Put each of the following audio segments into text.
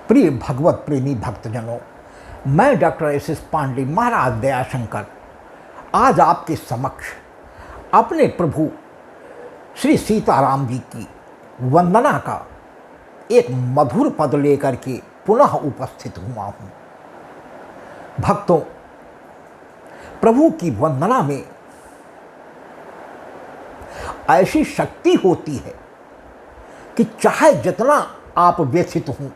प्रिय भगवत प्रेमी भक्तजनों, मैं डॉक्टर एस पांडे महाराज दयाशंकर आज आपके समक्ष अपने प्रभु श्री सीताराम जी की वंदना का एक मधुर पद लेकर के पुनः उपस्थित हुआ हूँ। भक्तों, प्रभु की वंदना में ऐसी शक्ति होती है कि चाहे जितना आप व्यथित हों,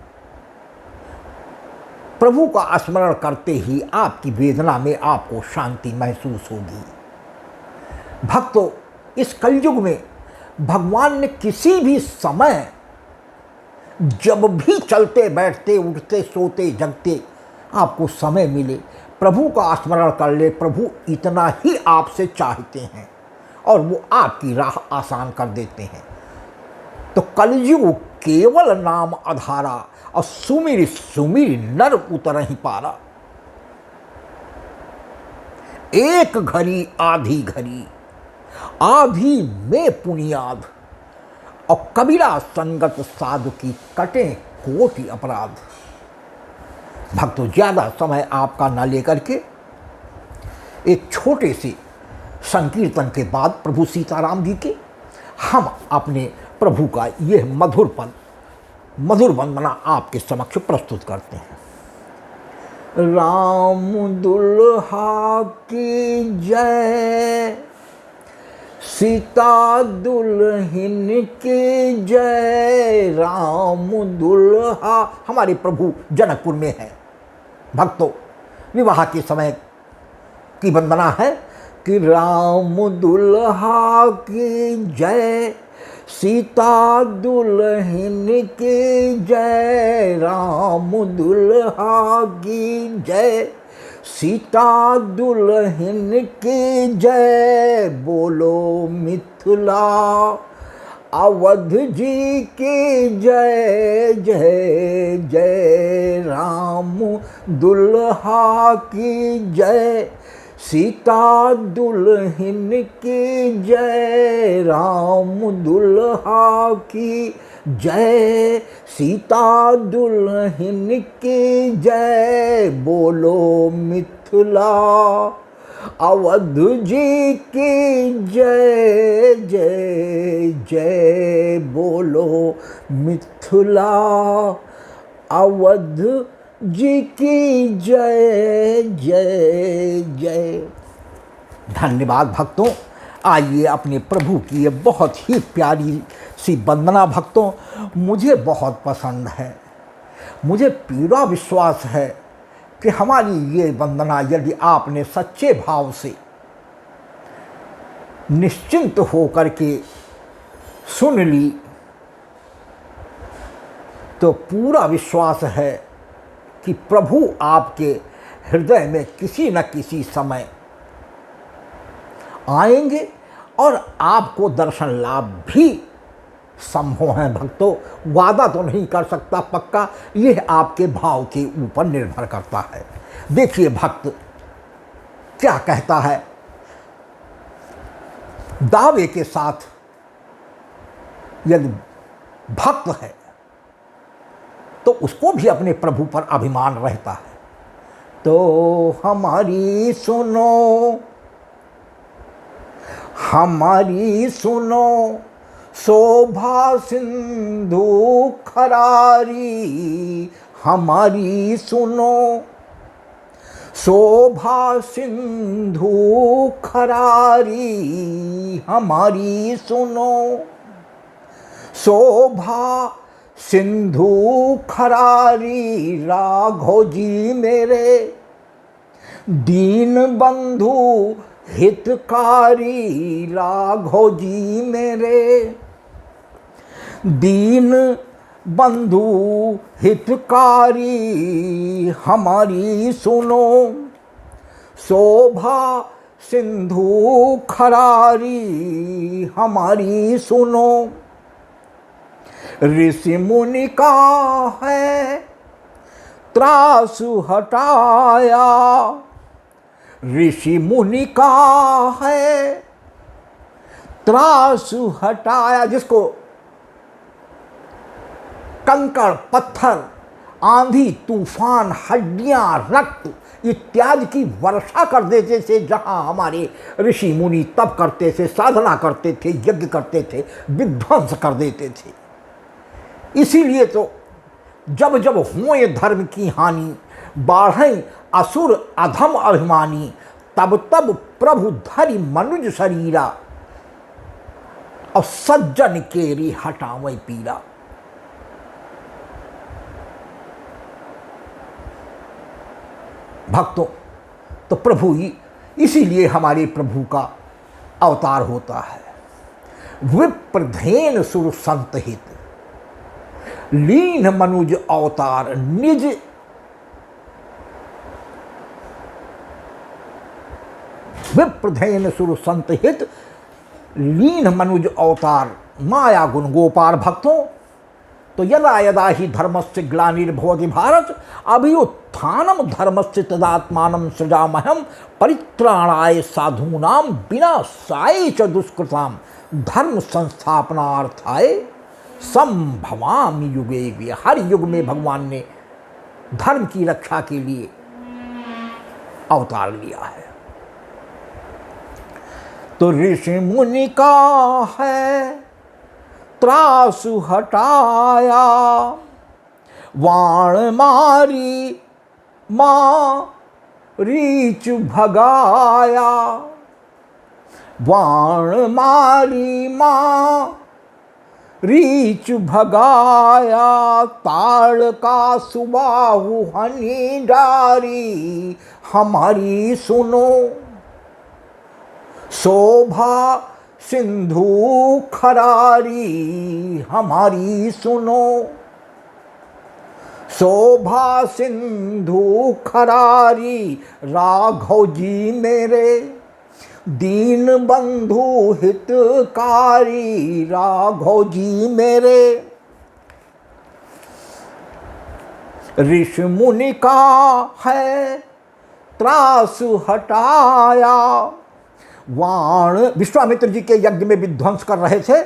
प्रभु का स्मरण करते ही आपकी वेदना में आपको शांति महसूस होगी। भक्तों, इस कलयुग में भगवान ने किसी भी समय जब भी चलते बैठते उठते सोते जगते आपको समय मिले, प्रभु का स्मरण कर ले। प्रभु इतना ही आपसे चाहते हैं और वो आपकी राह आसान कर देते हैं। तो कलयुग केवल नाम आधारा और सुमिर सुमिर नर उतर ही पारा। एक घड़ी आधी घड़ी आधी में पुनियाद और कबीरा संगत साधु की कटे कोटि अपराध। भक्तों, ज्यादा समय आपका न लेकर के एक छोटे से संकीर्तन के बाद प्रभु सीताराम जी के हम अपने प्रभु का यह मधुर पद, मधुर वंदना आपके समक्ष प्रस्तुत करते हैं। राम दुल्हा की जय, सीता दुल्हन की जय। राम दुल्हा हमारे प्रभु जनकपुर में है। भक्तों, विवाह के समय की वंदना है कि राम दुल्हा की जय, सीता दुल्हन की जय। राम दुल्हा की जय, सीता दुल्हन की जय। बोलो मिथिला अवध जी की जय जय जय। राम दुल्हा की जय, सीता दुल्हन की जय। राम दुल्हा की जय, सीता दुल्हन की जय। बोलो मिथिला अवध जी की जय जय जय। बोलो मिथिला अवध जी की जय जय जय। धन्यवाद भक्तों। आइए अपने प्रभु की ये बहुत ही प्यारी सी वंदना भक्तों मुझे बहुत पसंद है। मुझे पूरा विश्वास है कि हमारी ये वंदना यदि आपने सच्चे भाव से निश्चिंत होकर के सुन ली तो पूरा विश्वास है कि प्रभु आपके हृदय में किसी न किसी समय आएंगे और आपको दर्शन लाभ भी संभव है। भक्तों, वादा तो नहीं कर सकता पक्का, यह आपके भाव के ऊपर निर्भर करता है। देखिए भक्त क्या कहता है, दावे के साथ यदि भक्त है तो उसको भी अपने प्रभु पर अभिमान रहता है। तो हमारी सुनो, हमारी सुनो शोभा सिंधु खरारी। हमारी सुनो शोभा सिंधु खरारी। हमारी सुनो शोभा सिंधु खरारी। राघव जी मेरे दीन बंधु हितकारी। राघव जी मेरे दीन बंधु हितकारी। हमारी सुनो शोभा सिंधु खरारी। हमारी सुनो ऋषि मुनि का है त्रास हटाया। ऋषि मुनि का है त्रास हटाया। जिसको कंकड़ पत्थर आंधी तूफान हड्डियां रक्त इत्यादि की वर्षा कर देते थे। जहाँ हमारे ऋषि मुनि तप करते थे, साधना करते थे, यज्ञ करते थे, विध्वंस कर देते थे। इसीलिए तो जब जब हुए धर्म की हानि, बाढ़ें असुर अधम अभिमानी, तब तब प्रभु धरि मनुज शरीरा, और सज्जन केरी हटावे पीरा। भक्तों, तो प्रभु ही, इसीलिए हमारे प्रभु का अवतार होता है। विप्रधेन सुर संत हित, लीन मनुज अवतार निज, विप्रधेन सुर संत हित, लीन मनुज अवतार माया गुण गोपाल। भक्तों, तो यदा यदा ही धर्मस्य ग्लानिर्भवति भारत अभ्युत्थानम धर्मस्य तदात्मानं सृजामहं परित्राणाय साधूनां विनाशाय च दुष्कृतां धर्म संस्थापनार्थाय संभवामि युगे युगे। हर युग में भगवान ने धर्म की रक्षा के लिए अवतार लिया है। तो ऋषि मुनि का है त्रास हटाया, वाण मारी माँ रीच भगाया, वाण मारी माँ रीच भगाया, ताड़ का सुबाहु हनी डारी हमारी सुनो, शोभा सिंधु खरारी हमारी सुनो, शोभा सिंधु खरारी राघव जी मेरे, दीन बंधु हितकारी राघव जी मेरे। ऋषि मुनि का है त्रास हटाया, वाण, विश्वामित्र जी के यज्ञ में विध्वंस कर रहे थे।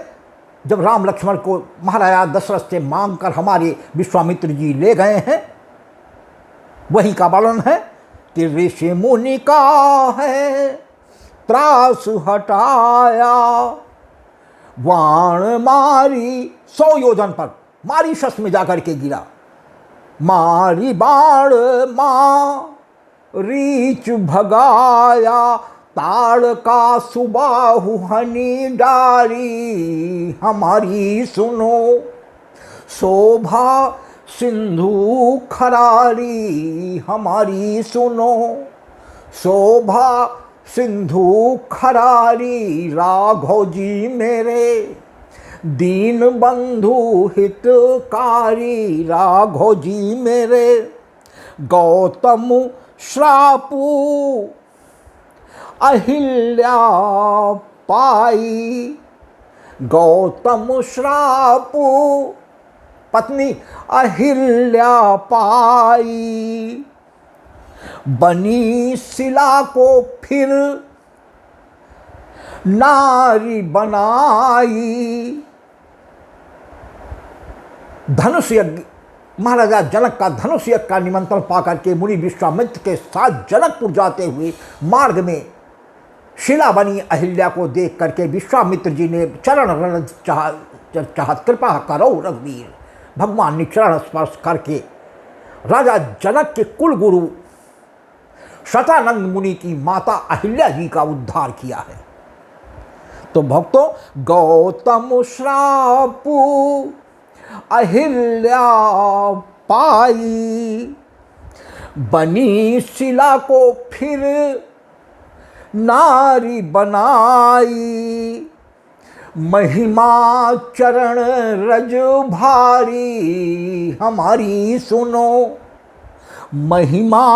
जब राम लक्ष्मण को महाराजा दशरथ से मांग कर हमारे विश्वामित्र जी ले गए हैं, वही का वर्णन है कि ऋषि मुनि का है त्रास हटाया, वाण मारी 100 योजन पर मारीशस में जाकर के गिरा, मारी बाण माँ रीच भगाया, ताड़ का सुबाहु हनी डारी हमारी सुनो, शोभा सिंधु खरारी हमारी सुनो, शोभा सिंधु खरारी राघव जी मेरे, दीन बंधु हितकारी राघव जी मेरे। गौतम श्रापु अहिल्या पाई, गौतम श्रापु पत्नी अहिल्या पाई, बनी शिला को फिर नारी बनाई। धनुष यज्ञ, महाराजा जनक का धनुष यज्ञ का निमंत्रण पाकर के मुनि विश्वामित्र के साथ जनकपुर जाते हुए मार्ग में शिला बनी अहिल्या को देख करके विश्वामित्र जी ने चरण रज चाह कृपा करो रघुवीर। भगवान ने चरण स्पर्श करके राजा जनक के कुल गुरु शतानंद मुनि की माता अहिल्या जी का उद्धार किया है। तो भक्तों, गौतम श्रापु अहिल्या पाई, बनी शिला को फिर नारी बनाई, महिमा चरण रज भारी हमारी सुनो, महिमा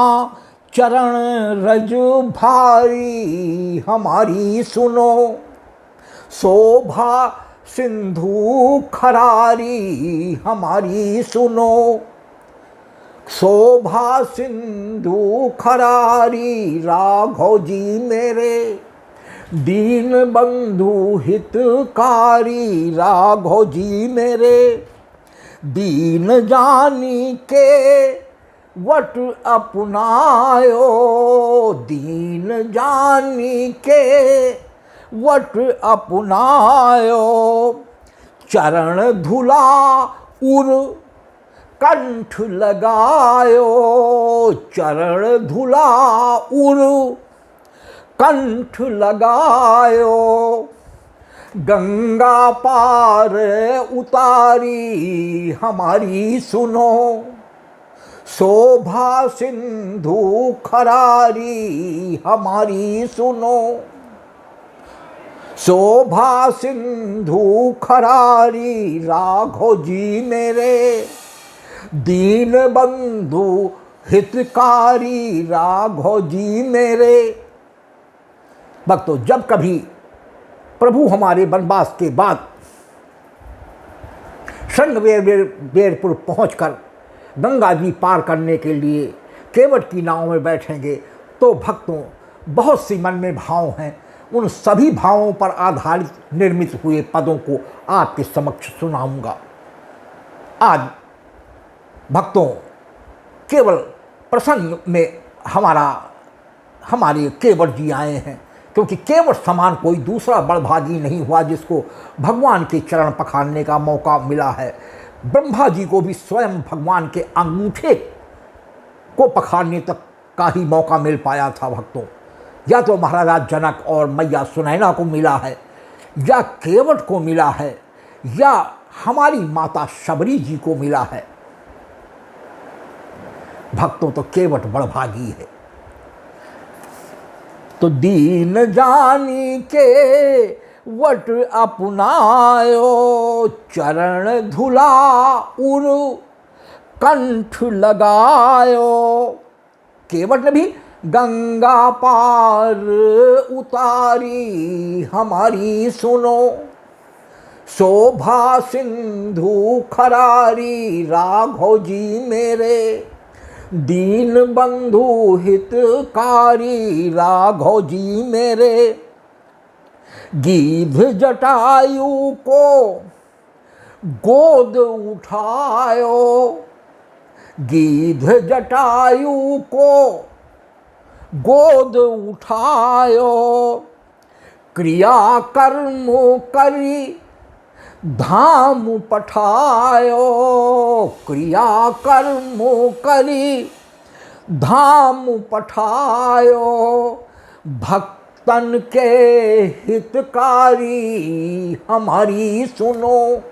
चरण रज भारी हमारी सुनो, शोभा सिंधु खरारी हमारी सुनो, शोभा सिंधु खरारी राघव जी मेरे, दीन बंधु हितकारी राघव जी मेरे। दीन जानी के वट अपनायो, दीन जानी के वट अपनायो, चरण धुला उर कंठ लगायो, चरण धुला उर कंठ लगायो, गंगा पार उतारी हमारी सुनो, शोभा सिंधु खरारी हमारी सुनो, शोभा सिंधु खरारी राघव जी मेरे, दीन बंधु हितकारी राघव जी मेरे। भक्तों, जब कभी प्रभु हमारे वनवास के बाद श्रृंगवेरपुर पहुंचकर गंगा जी पार करने के लिए केवट की नाव में बैठेंगे तो भक्तों बहुत सी मन में भाव हैं, उन सभी भावों पर आधारित निर्मित हुए पदों को आपके समक्ष सुनाऊंगा। आज भक्तों केवल प्रसंग में हमारे केवट जी आए हैं, क्योंकि केवट समान कोई दूसरा बड़भागी नहीं हुआ जिसको भगवान के चरण पखारने का मौका मिला है। ब्रह्मा जी को भी स्वयं भगवान के अंगूठे को पखारने तक का ही मौका मिल पाया था। भक्तों, या तो महाराजा जनक और मैया सुनैना को मिला है, या केवट को मिला है, या हमारी माता शबरी जी को मिला है। भक्तों, तो केवट बड़भागी है। तो दीन जानी के वट अपनायो, चरण धुला उर कंठ लगायो, केवट ने भी गंगा पार उतारी हमारी सुनो, शोभा सिंधु खरारी राघव जी मेरे, दीन बंधु हितकारी राघव जी मेरे, गीध जटायु को गोद उठायो, गीध जटायु को गोद उठायो, क्रिया कर्म करी धाम पठायो, क्रिया कर्म करी धाम पठायो, भक्तन के हितकारी हमारी सुनो,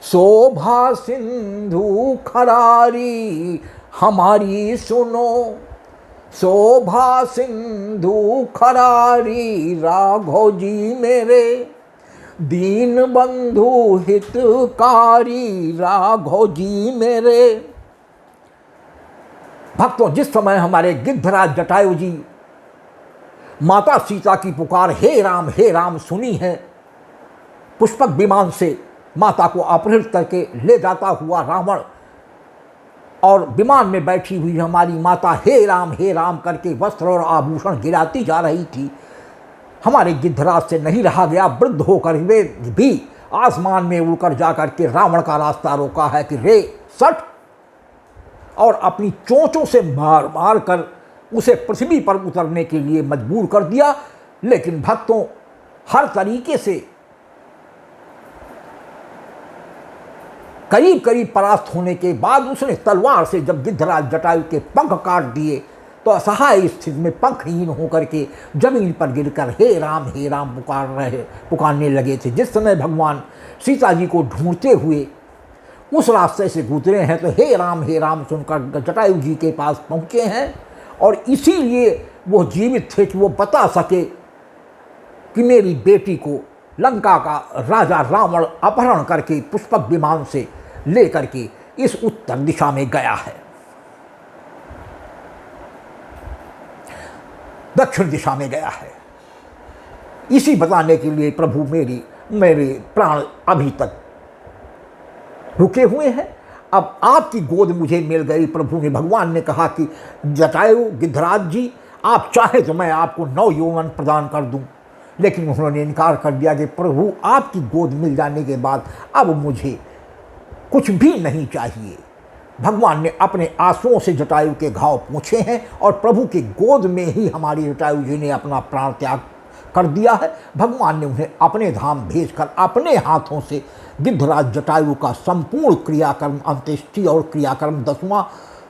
शोभा सिंधु खरारी हमारी सुनो, शोभा सिंधु खरारी राघव जी मेरे, दीन बंधु हितकारी राघव जी मेरे। भक्तों, जिस समय हमारे गिद्धराज जटायु जी माता सीता की पुकार हे राम सुनी है, पुष्पक विमान से माता को अपहृत करके ले जाता हुआ रावण और विमान में बैठी हुई हमारी माता हे राम करके वस्त्र और आभूषण गिराती जा रही थी। हमारे गिद्धराज से नहीं रहा गया, वृद्ध होकर वे भी आसमान में उड़कर जाकर के रावण का रास्ता रोका है कि रे सट, और अपनी चोंचों से मार मार कर उसे पृथ्वी पर उतरने के लिए मजबूर कर दिया। लेकिन भक्तों, हर तरीके से करीब करीब परास्त होने के बाद उसने तलवार से जब गिद्धराज जटायु के पंख काट दिए तो असहाय स्थिति में पंखहीन होकर के जमीन पर गिरकर हे राम पुकारने लगे थे। जिस समय भगवान सीता जी को ढूंढते हुए उस रास्ते से गुजरे हैं तो हे राम सुनकर जटायु जी के पास पहुँचे हैं, और इसीलिए वो जीवित थे कि वो बता सके कि मेरी बेटी को लंका का राजा रावण अपहरण करके पुष्पक विमान से लेकर के इस उत्तर दिशा में गया है, दक्षिण दिशा में गया है। इसी बताने के लिए प्रभु मेरे प्राण अभी तक रुके हुए हैं। अब आपकी गोद मुझे मिल गई। प्रभु ने, भगवान ने कहा कि जटायु गिद्धराज जी, आप चाहे तो मैं आपको 9 यौवन प्रदान कर दूं, लेकिन उन्होंने इनकार कर दिया कि प्रभु आपकी गोद मिल जाने के बाद अब मुझे कुछ भी नहीं चाहिए। भगवान ने अपने आंसुओं से जटायु के घाव पूछे हैं और प्रभु की गोद में ही हमारी जटायु जी ने अपना प्राण त्याग कर दिया है। भगवान ने उन्हें अपने धाम भेजकर अपने हाथों से गिद्धराज जटायु का संपूर्ण क्रियाकर्म, अंत्येष्टि और क्रियाकर्म 10वां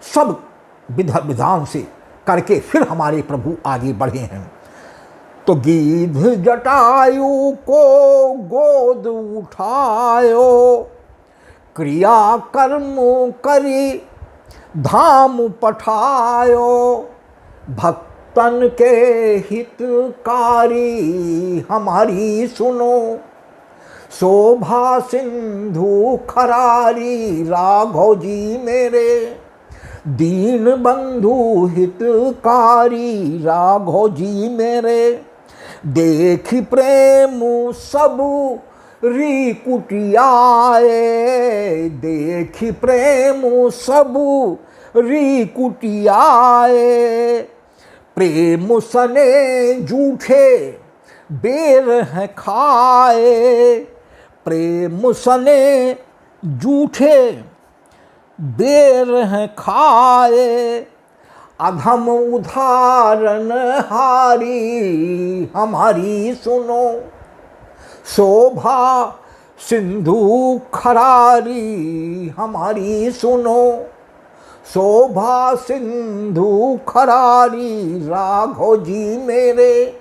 सब विधान से करके फिर हमारे प्रभु आगे बढ़े हैं। तो गिद्ध जटायु को गोद उठायो, क्रिया कर्म करी धाम पठायो, भक्तन के हितकारी हमारी सुनो, शोभा सिंधु खरारी राघव जी मेरे, दीन बंधु हितकारी राघव जी मेरे, देखी प्रेम सब री कुटियाए, देखी प्रेम सब री कुटियाए, प्रेम सने जूठे बेर हैं खाए, प्रेम सने जूठे बेर हैं खाए, अधम उदाहरण हारी हमारी सुनो, शोभा सिंधु खरारी हमारी सुनो, शोभा सिंधु खरारी राघव जी मेरे,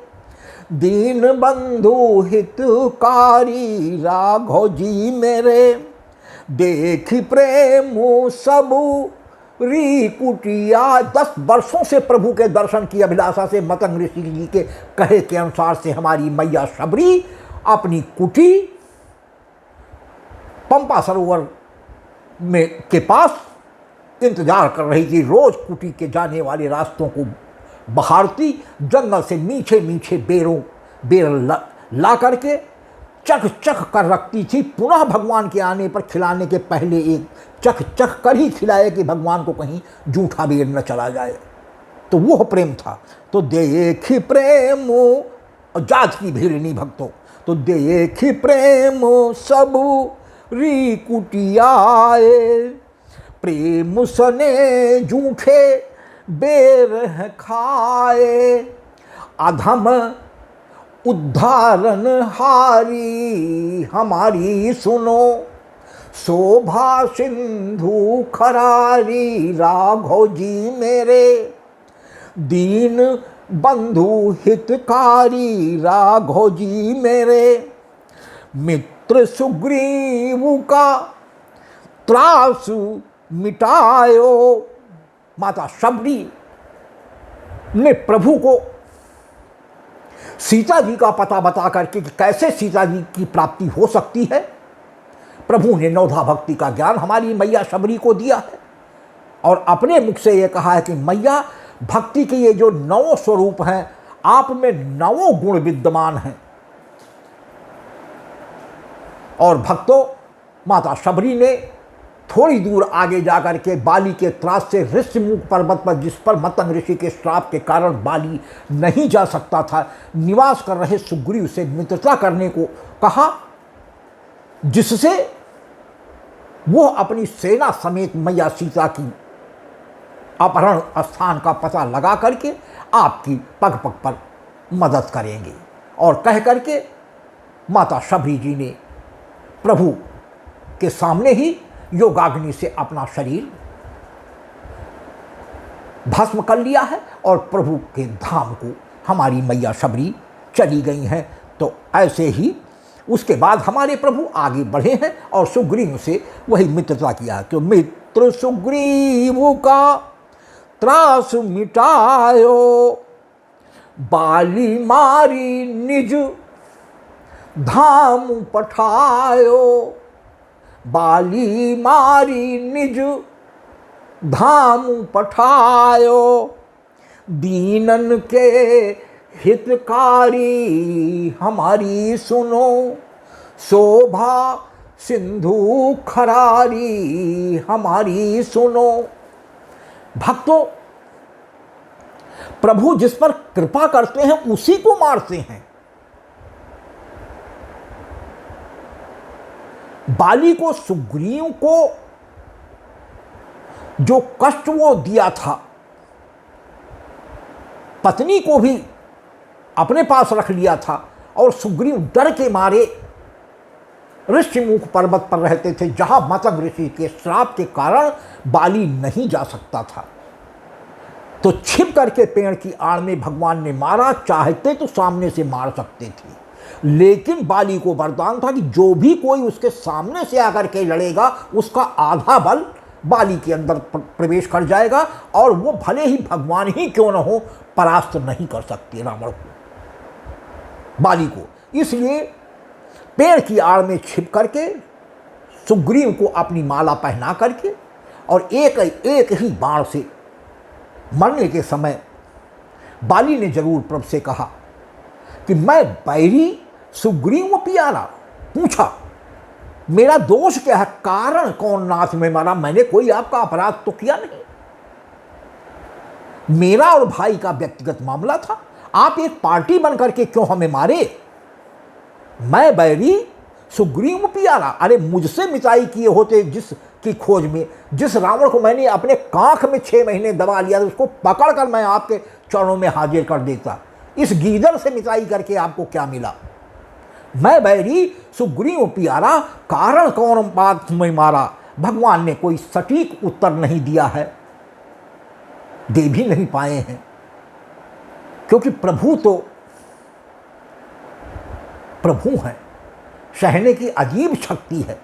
दीन बंधु हितकारी राघव जी मेरे, देखी प्रेम सब री कुटिया। 10 वर्षों से प्रभु के दर्शन की अभिलाषा से मतंग ऋषि जी के कहे के अनुसार से हमारी मैया शबरी अपनी कुटी पंपा सरोवर में के पास इंतजार कर रही थी। रोज कुटी के जाने वाले रास्तों को बहारती, जंगल से मीठे मीठे बेर ला करके चख चख कर रखती थी। पुनः भगवान के आने पर खिलाने के पहले एक चख चख कर ही खिलाए कि भगवान को कहीं जूठा बेर न चला जाए। तो वो प्रेम था। तो देखी प्रेम, जात की भीड़ नहीं भक्तों, तो देखी प्रेम सब री कुटियाए, प्रेम सने जूठे बेर हैं खाए, अधम उद्धारण हारी हमारी सुनो, शोभा सिंधु खरारी राघव जी मेरे, दीन बंधु हितकारी राघव जी मेरे, मित्र सुग्रीव का त्रास मिटायो। माता शबरी ने प्रभु को सीता जी का पता बता करके कि कैसे सीता जी की प्राप्ति हो सकती है, प्रभु ने नवधा भक्ति का ज्ञान हमारी मैया शबरी को दिया है और अपने मुख से ये कहा है कि मैया भक्ति के ये जो 9 स्वरूप हैं, आप में 9 गुण विद्यमान हैं। और भक्तों, माता शबरी ने थोड़ी दूर आगे जाकर के बाली के त्रास से ऋषिमुख पर्वत पर, जिस पर मतंग ऋषि के श्राप के कारण बाली नहीं जा सकता था, निवास कर रहे सुग्रीव से मित्रता करने को कहा, जिससे वो अपनी सेना समेत मैया सीता की अपहरण स्थान का पता लगा करके आपकी पग पग पर मदद करेंगे। और कह करके माता शबरी जी ने प्रभु के सामने ही योगाग्नि से अपना शरीर भस्म कर लिया है और प्रभु के धाम को हमारी मैया शबरी चली गई हैं। तो ऐसे ही उसके बाद हमारे प्रभु आगे बढ़े हैं और सुग्रीव से वही मित्रता किया कि मित्र सुग्रीव का त्रास मिटायो, बाली मारी निज धाम पठायो, बाली मारी निज धाम पठायो, दीनन के हितकारी हमारी सुनो, शोभा सिंधु खरारी हमारी सुनो। भक्तों, प्रभु जिस पर कृपा करते हैं उसी को मारते हैं। बाली को सुग्रीव को जो कष्ट वो दिया था, पत्नी को भी अपने पास रख लिया था, और सुग्रीव डर के मारे ऋषिमुख पर्वत पर रहते थे, जहां मतंग ऋषि के श्राप के कारण बाली नहीं जा सकता था। तो छिप करके पेड़ की आड़ में भगवान ने मारा। चाहते तो सामने से मार सकते थे, लेकिन बाली को वरदान था कि जो भी कोई उसके सामने से आकर के लड़ेगा, उसका आधा बल बाली के अंदर प्रवेश कर जाएगा, और वो भले ही भगवान ही क्यों न हो, परास्त नहीं कर सकते रावण को, बाली को। इसलिए पेड़ की आड़ में छिप करके सुग्रीव को अपनी माला पहना करके और एक ही बाण से मरने के समय बाली ने जरूर प्रभु से कहा कि मैं बैरी सुग्रीव प्यारा। पूछा मेरा दोष क्या है, कारण कौन नाथ में मारा, मैंने कोई आपका अपराध तो किया नहीं, मेरा और भाई का व्यक्तिगत मामला था, आप एक पार्टी बन करके क्यों हमें मारे। मैं बैरी सुग्रीव प्यारा, अरे मुझसे मिताई किए होते जिसकी खोज में, जिस रावण को मैंने अपने कांख में 6 महीने दबा लिया था, उसको पकड़कर मैं आपके चरणों में हाजिर कर देता। इस गीदड़ से मिताई करके आपको क्या मिला। मैं बैरी सुग्रीव प्यारा, कारण कौन बात में मारा। भगवान ने कोई सटीक उत्तर नहीं दिया है, दे भी नहीं पाए हैं, क्योंकि प्रभु तो प्रभु हैं, सहने की अजीब शक्ति है।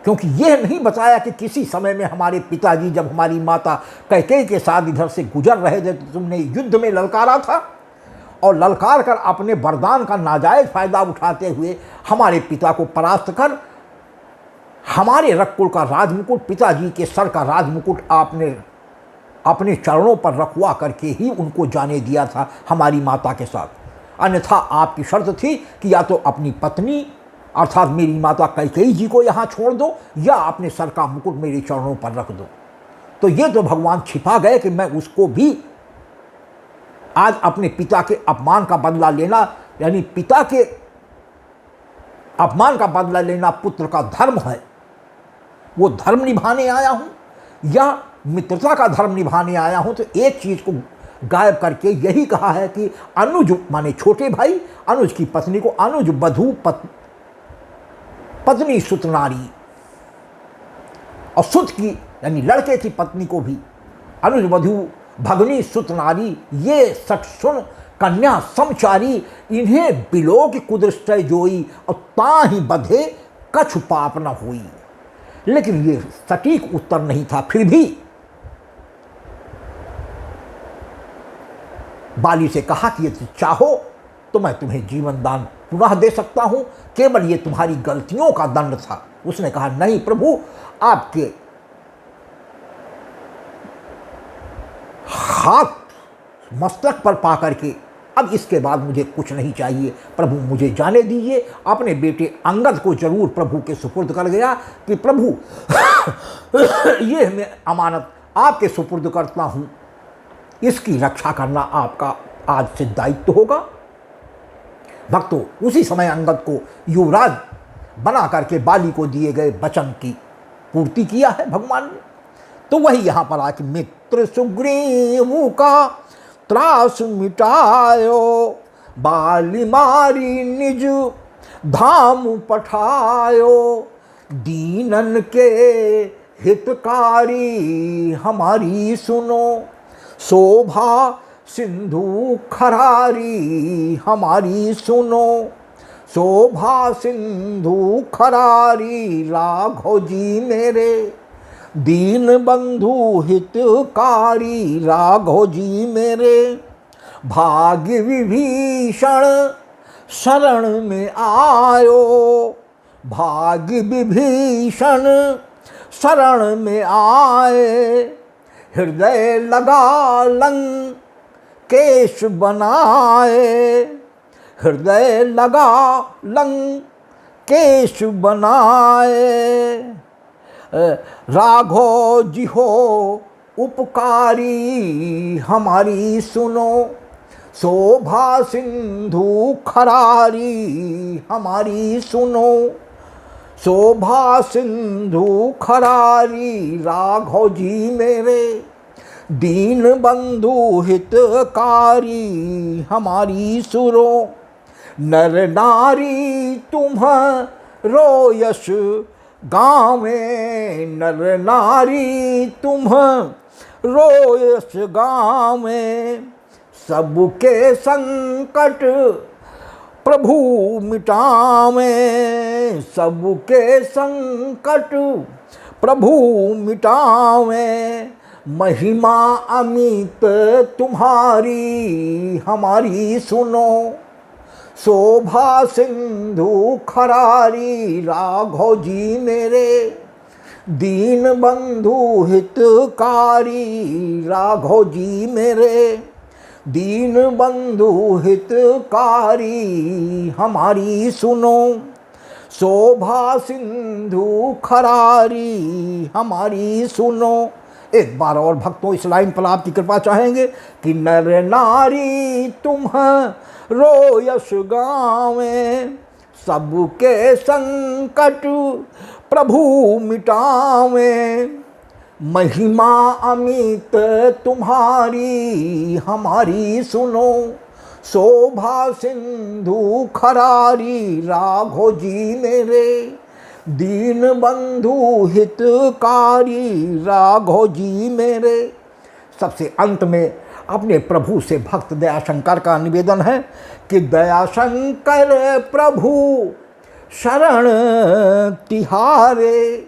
क्योंकि यह नहीं बताया कि किसी समय में हमारे पिताजी जब हमारी माता कैकेयी के साथ इधर से गुजर रहे थे तो तुमने युद्ध में ललकारा था, और ललकार कर अपने वरदान का नाजायज फायदा उठाते हुए हमारे पिता को परास्त कर हमारे रकुल का राजमुकुट, पिताजी के सर का राजमुकुट आपने अपने चरणों पर रखवा करके ही उनको जाने दिया था हमारी माता के साथ। अन्यथा आपकी शर्त थी कि या तो अपनी पत्नी अर्थात मेरी माता कैकेयी जी को यहाँ छोड़ दो, या अपने सर का मुकुट मेरे चरणों पर रख दो। तो ये तो भगवान छिपा गए कि मैं उसको भी आज अपने पिता के अपमान का बदला लेना, यानी पिता के अपमान का बदला लेना पुत्र का धर्म है, वो धर्म निभाने आया हूँ या मित्रता का धर्म निभाने आया हूँ। तो एक चीज़ को गायब करके यही कहा है कि अनुज माने छोटे भाई, अनुज की पत्नी को अनुज बधू पत्नी सुत नारी, और सुत की यानी लड़के की पत्नी को भी अनुज बधू भगनी सुत नारी, ये सठ सुन कन्या समचारी, इन्हें बिलो की कुदृष्ट जोई, और ताहि बधे कछु पाप न हुई। लेकिन ये सटीक उत्तर नहीं था। फिर भी बाली से कहा कि यदि चाहो तो मैं तुम्हें जीवन दान पुनः दे सकता हूं, केवल ये तुम्हारी गलतियों का दंड था। उसने कहा नहीं प्रभु, आपके हाथ मस्तक पर पा करके अब इसके बाद मुझे कुछ नहीं चाहिए, प्रभु मुझे जाने दीजिए। अपने बेटे अंगद को जरूर प्रभु के सुपुर्द कर गया कि प्रभु ये मैं अमानत आपके सुपुर्द करता हूँ, इसकी रक्षा करना आपका आज से दायित्व होगा। भक्तों, उसी समय अंगद को युवराज बना करके बाली को दिए गए वचन की पूर्ति किया है भगवान ने। तो वही यहाँ पर आके मित्र सुग्रीव का त्रास मिटायो, बाली मारी निज धाम पठायो, दीनन के हितकारी हमारी सुनो, शोभा सिंधु खरारी हमारी सुनो, शोभा सिंधु खरारी राघव जी मेरे, दीन बंधु हितकारी राघव जी मेरे, भाग्य विभीषण शरण में आयो, भाग्य विभीषण शरण में आए, हृदय लगा लंकेश बनाए, हृदय लगा लंकेश बनाए, राघव जी हो उपकारी हमारी सुनो, शोभा सिंधु खरारी हमारी सुनो, शोभा सिंधु खरारी राघव जी मेरे, दीन बंधु हितकारी हमारी सुरो। नर नारी तुम्हारो यश गावे, नर नारी तुम्हारो यश गावे। सबके संकट प्रभु मिटावे, सबके संकट प्रभु मिटावे। महिमा अमित तुम्हारी हमारी सुनो। शोभा सिंधु खरारी राघव जी मेरे, दीन बंधु हितकारी राघव जी मेरे, दीन बंधु हितकारी हमारी सुनो। शोभा सिंधु खरारी हमारी सुनो। एक बार और भक्तों इस लाइन पर आपकी कृपा चाहेंगे कि नर नारी तुम्हारो यश गावे, सबके संकट प्रभु मिटावे। महिमा अमित तुम्हारी हमारी सुनो। शोभा सिंधु खरारी राघव जी मेरे, दीन बंधु हितकारी राघव जी मेरे। सबसे अंत में अपने प्रभु से भक्त दयाशंकर का निवेदन है कि दयाशंकर प्रभु शरण तिहारे,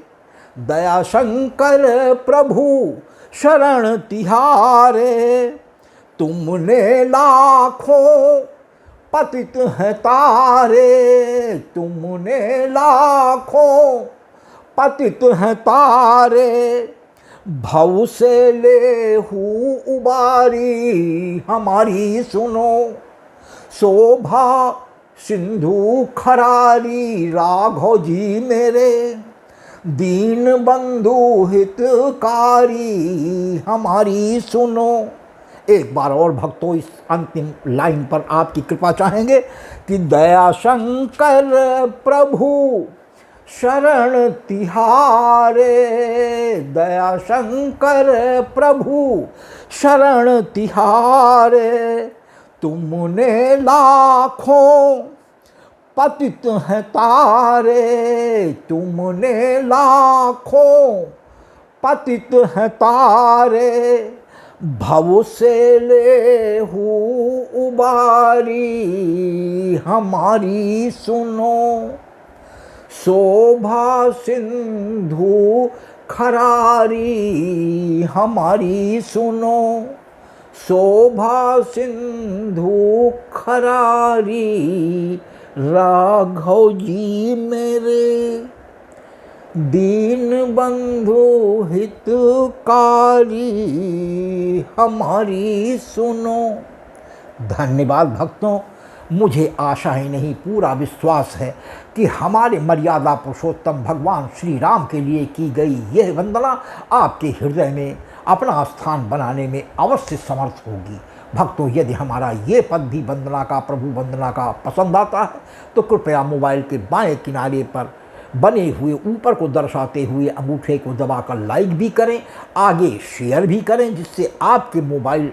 दयाशंकर प्रभु शरण तिहारे। तुमने लाखों पतित हैं तारे, तुमने लाखों पतित हैं तारे। भव से लेहू उबारी हमारी सुनो। शोभा सिंधु खरारी राघव जी मेरे, दीन बंधु हितकारी हमारी सुनो। एक बार और भक्तों इस अंतिम लाइन पर आपकी कृपा चाहेंगे कि दयाशंकर प्रभु शरण तिहारे, दयाशंकर प्रभु शरण तिहारे। तुमने लाखों पतित हैं तारे, तुमने लाखों पतित हैं तारे। भव से लेहू उबारी हमारी सुनो। शोभा सिंधु खरारी हमारी सुनो। शोभा सिंधु खरारी राघव जी मेरे, दीन बंधु हितकारी हमारी सुनो। धन्यवाद भक्तों। मुझे आशा ही नहीं पूरा विश्वास है कि हमारे मर्यादा पुरुषोत्तम भगवान श्री राम के लिए की गई यह वंदना आपके हृदय में अपना स्थान बनाने में अवश्य समर्थ होगी। भक्तों, यदि हमारा ये पद भी वंदना का, प्रभु वंदना का पसंद आता है तो कृपया मोबाइल के बाएं किनारे पर बने हुए ऊपर को दर्शाते हुए अंगूठे को दबाकर लाइक भी करें, आगे शेयर भी करें, जिससे आपके मोबाइल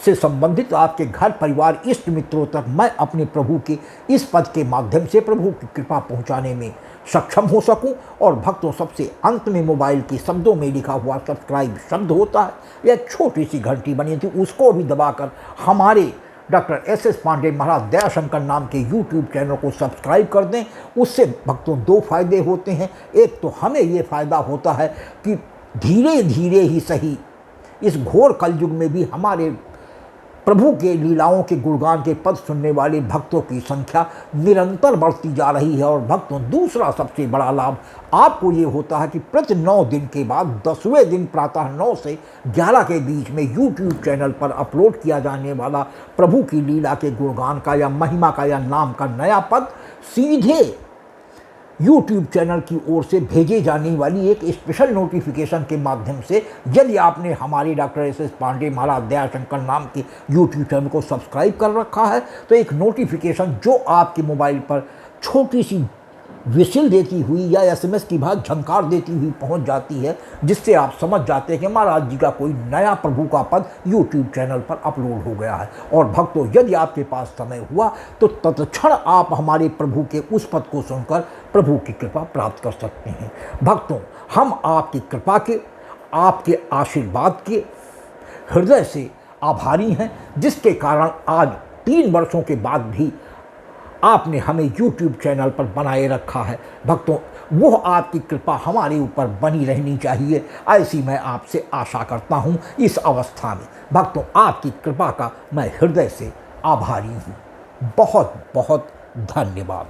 से संबंधित आपके घर परिवार इष्ट मित्रों तक मैं अपने प्रभु के इस पद के माध्यम से प्रभु की कृपा पहुंचाने में सक्षम हो सकूं। और भक्तों, सबसे अंत में मोबाइल के शब्दों में लिखा हुआ सब्सक्राइब शब्द होता है, यह छोटी सी घंटी बनी थी, उसको भी दबाकर हमारे डॉक्टर एस पांडे महाराज दयाशंकर नाम के यूट्यूब चैनल को सब्सक्राइब कर दें। उससे भक्तों दो फायदे होते हैं। एक तो हमें ये फ़ायदा होता है कि धीरे धीरे ही सही इस घोर कलयुग में भी हमारे प्रभु के लीलाओं के गुणगान के पद सुनने वाले भक्तों की संख्या निरंतर बढ़ती जा रही है। और भक्तों, दूसरा सबसे बड़ा लाभ आपको ये होता है कि प्रति 9 दिन के बाद 10वें दिन प्रातः 9 से 11 के बीच में यूट्यूब चैनल पर अपलोड किया जाने वाला प्रभु की लीला के गुणगान का या महिमा का या नाम का नया पद सीधे यूट्यूब चैनल की ओर से भेजे जाने वाली एक स्पेशल नोटिफिकेशन के माध्यम से, यदि आपने हमारे डॉक्टर एस पांडे महाराज दयाशंकर नाम के यूट्यूब चैनल को सब्सक्राइब कर रखा है, तो एक नोटिफिकेशन जो आपके मोबाइल पर छोटी सी विसिल देती हुई या एसएमएस की भांति झंकार देती हुई पहुंच जाती है, जिससे आप समझ जाते हैं कि महाराज जी का कोई नया प्रभु का पद यूट्यूब चैनल पर अपलोड हो गया है। और भक्तों, यदि आपके पास समय हुआ तो तत्क्षण आप हमारे प्रभु के उस पद को सुनकर प्रभु की कृपा प्राप्त कर सकते हैं। भक्तों, हम आपकी कृपा के, आपके आशीर्वाद के हृदय से आभारी हैं, जिसके कारण आज 3 वर्षों के बाद भी आपने हमें YouTube चैनल पर बनाए रखा है। भक्तों, वो आपकी कृपा हमारे ऊपर बनी रहनी चाहिए, ऐसी मैं आपसे आशा करता हूँ इस अवस्था में। भक्तों, आपकी कृपा का मैं हृदय से आभारी हूँ। बहुत बहुत धन्यवाद।